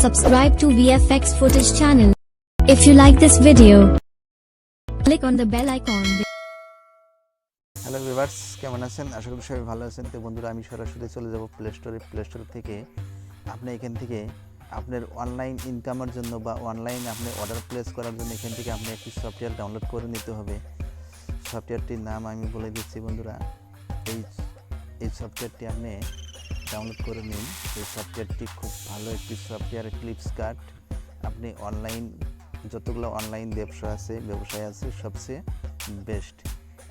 subscribe to VFX Footage channel. If you like this video, click on the bell icon. Hello viewers, কেমন আছেন? আশা করি সবাই ভালো আছেন। তো বন্ধুরা, আমি সরাসরি চলে যাব প্লে স্টোর থেকে আপনি এখান থেকে আপনার অনলাইন ইনকামের জন্য বা অনলাইন আপনি অর্ডার প্লেস করার জন্য এখান থেকে আপনি একটি সফটওয়্যার ডাউনলোড করে নিতে হবে। সফটওয়্যারটির নাম আমি বলে দিচ্ছি বন্ধুরা। এই সফটওয়্যারটি আপনি ডাউনলোড করে নিন। এই সফটওয়্যারটি খুব ভালো একটি সফটওয়্যার। ফ্লিপকার্ট, আপনি অনলাইন যতগুলো অনলাইন ব্যবসায় আছে সবচেয়ে বেস্ট।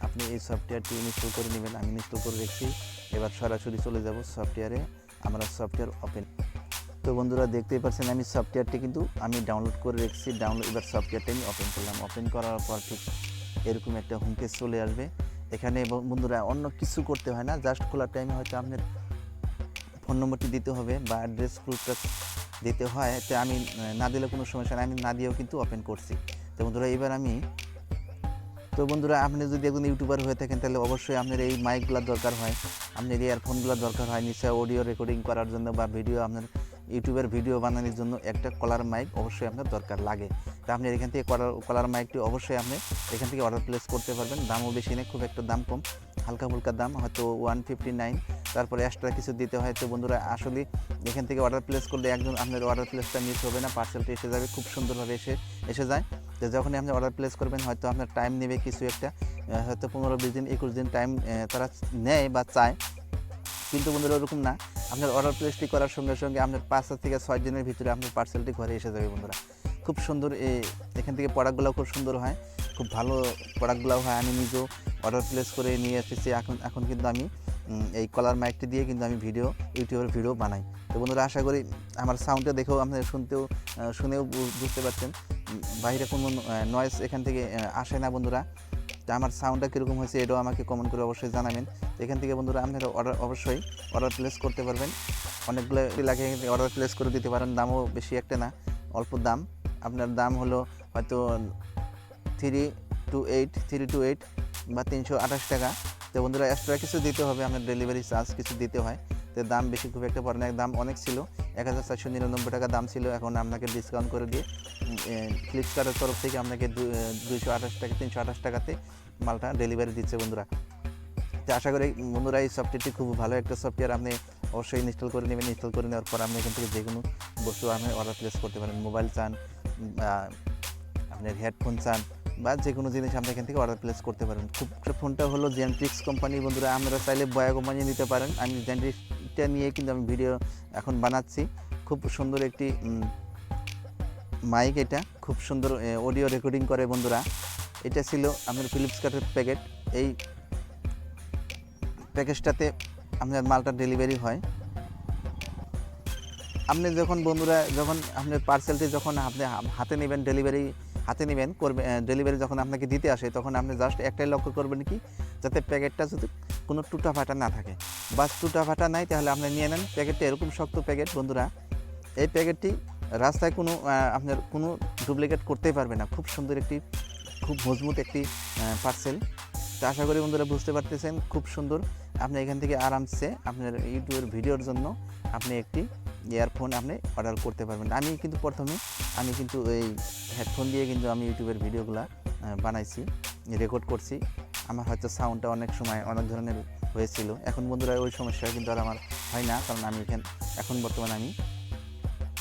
আপনি এই সফটওয়্যারটি ইনস্টল করে নেবেন। আমি ইনস্টল করে রেখেছি। এবার সরাসরি চলে যাব সফটওয়্যারে। আমরা সফটওয়্যার ওপেন। তো বন্ধুরা, দেখতেই পাচ্ছেন আমি সফটওয়্যারটি কিন্তু আমি ডাউনলোড করে রেখেছি। এবার সফটওয়্যারটা আমি ওপেন করলাম। ওপেন করার পর ঠিক এরকম একটা হোম পেজ চলে আসবে। এখানে বন্ধুরা অন্য কিছু করতে হয় না, জাস্ট খোলার টাইমে হয়তো আপনার ফোন নম্বরটি দিতে হবে বা অ্যাড্রেস প্রুফটা দিতে হয়। তো আমি না দিলে কোনো সমস্যা নেই, আমি না দিয়েও কিন্তু ওপেন করছি। তো বন্ধুরা, আপনি যদি একজন ইউটিউবার হয়ে থাকেন তাহলে অবশ্যই আপনার এই মাইকগুলো দরকার হয়, আপনার ইয়ারফোনগুলো দরকার হয় নিশ্চয় অডিও রেকর্ডিং করার জন্য বা ভিডিও আপনার ইউটিউবের ভিডিও বানানোর জন্য একটা কলার মাইক অবশ্যই আপনার দরকার লাগে। তা আপনি এখান থেকে কলার মাইকটি অবশ্যই আপনি এখান থেকে অর্ডার প্লেস করতে পারবেন। দামও বেশি নেই, খুব একটা দাম কম, হালকা ফুলকা দাম, হয়তো 159। তারপরে এক্সট্রা কিছু দিতে হয়। তো বন্ধুরা, আসলে এখান থেকে অর্ডার প্লেস করলে একজন আপনার অর্ডার প্লেসটা মিস হবে না, পার্সেলটি এসে যাবে, খুব সুন্দরভাবে এসে যায়। তো যখনই আপনি অর্ডার প্লেস করবেন হয়তো আপনার টাইম নেবে কিছু একটা, হয়তো 15-20 দিন 21 দিন টাইম তারা নেয় বা চায়, কিন্তু বন্ধুরা ওরকম না। আপনার অর্ডার প্লেসটি করার সঙ্গে সঙ্গে আপনার 5 থেকে 6 দিনের ভিতরে আপনার পার্সেলটি ঘরে এসে যাবে বন্ধুরা। খুব সুন্দর। এখান থেকে প্রোডাক্টগুলো খুব সুন্দর হয়, খুব ভালো প্রোডাক্টগুলো হয়। আমি নিজেও অর্ডার প্লেস করে নিয়ে এসেছি। এখন কিন্তু আমি এই কলার মাইকটি দিয়ে কিন্তু আমি ইউটিউবের ভিডিও বানাই। তো বন্ধুরা, আশা করি আমার সাউন্ডটা দেখেও আপনারা শুনেও বুঝতে পারছেন বাইরে কোনো নয়েজ এখান থেকে আসে না বন্ধুরা। তো আমার সাউন্ডটা কীরকম হয়েছে এটাও আমাকে কমেন্ট করে অবশ্যই জানাবেন। তো এখান থেকে বন্ধুরা আপনারা অবশ্যই অর্ডার প্লেস করতে পারবেন। অনেকগুলো এলাকায় অর্ডার প্লেস করে দিতে পারেন। দামও বেশি একটা না, অল্প দাম। আপনার দাম হলো হয়তো 328 বা 328 টাকা। তো বন্ধুরা, এক্সট্রা কিছু দিতে হবে, আপনার ডেলিভারি চার্জ কিছু দিতে হয়। তো দাম বেশি খুব একটা পড়ে না, দাম অনেক ছিল, 1499 টাকা দাম ছিল। এখন আপনাকে ডিসকাউন্ট করে দিয়ে ফ্লিপকার্টের তরফ থেকে আপনাকে 328 টাকাতে মালটা ডেলিভারি দিচ্ছে বন্ধুরা। তো আশা করি বন্ধুরা এই সফটওয়্যারটি খুব ভালো একটা সফটওয়্যার। আপনি অবশ্যই ইনস্টল করে নেবেন। ইনস্টল করে নেওয়ার পর আপনি এখান থেকে যে কোনো বস্তু আপনি অর্ডার প্লেস করতে পারেন। মোবাইল চান, আপনার হেডফোন চান বা যে কোনো জিনিস আপনি এখান থেকে অর্ডার প্লেস করতে পারেন। ফোনটা হলো জেন্ট্রিক্স কোম্পানি বন্ধুরা। আপনারা চাইলে বয়া কোম্পানি নিতে পারেন। আমি জেন্ট্রিক্সটা নিয়ে কিন্তু আমি ভিডিও এখন বানাচ্ছি। খুব সুন্দর একটি মাইক, এটা খুব সুন্দর অডিও রেকর্ডিং করে বন্ধুরা। এটা ছিল আপনার ফ্লিপকার্টের প্যাকেট। এই প্যাকেজটাতে আপনার মালটা ডেলিভারি হয়। আপনি যখন আপনার পার্সেলটি যখন আপনি হাতে নেবেন, ডেলিভারি যখন আপনাকে দিতে আসে, তখন আপনি জাস্ট একটাই লক্ষ্য করবেন কি, যাতে প্যাকেটটা যদি কোনো টুটা ফাটা না থাকে। বাস টুটা ফাটা নাই তাহলে আপনি নিয়ে নেন। প্যাকেটটা এরকম শক্ত প্যাকেট বন্ধুরা। এই প্যাকেটটি রাস্তায় আপনার কোনো ডুপ্লিকেট করতেই পারবে না। খুব সুন্দর একটি, খুব মজবুত একটি পার্সেল। তো আশা করি বন্ধুরা বুঝতে পারতেছেন, খুব সুন্দর। আপনি এখান থেকে আরামসে আপনার ইউটিউবের ভিডিওর জন্য আপনি একটি ইয়ারফোন আপনি অর্ডার করতে পারবেন। আমি কিন্তু এই হেডফোন দিয়ে কিন্তু আমি ইউটিউবের ভিডিওগুলো বানাইছি, রেকর্ড করছি। আমার হয়তো সাউন্ডটা অনেক সময় অনেক ধরনের হয়েছিল। এখন বন্ধুরা ওই সমস্যা কিন্তু আর আমার হয় না, কারণ এখন বর্তমানে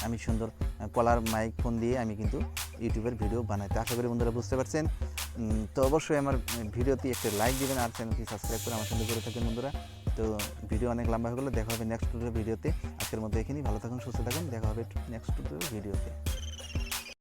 আমি সুন্দর কলার মাইক ফোন দিয়ে আমি কিন্তু ইউটিউবের ভিডিও বানাই। তো আশা করি বন্ধুরা বুঝতে পারছেন। তো অবশ্যই আমার ভিডিওতে একটা লাইক দিবেন আর চ্যানেলটি সাবস্ক্রাইব করে আমার সঙ্গে জুড়ে থাকেন বন্ধুরা। তো ভিডিও অনেক লম্বা হয়ে গেলো, দেখা হবে নেক্সট ভিডিওতে। আজকের মধ্যে এখানেই, ভালো থাকুন, সুস্থ থাকুন, দেখা হবে নেক্সট ভিডিওতে।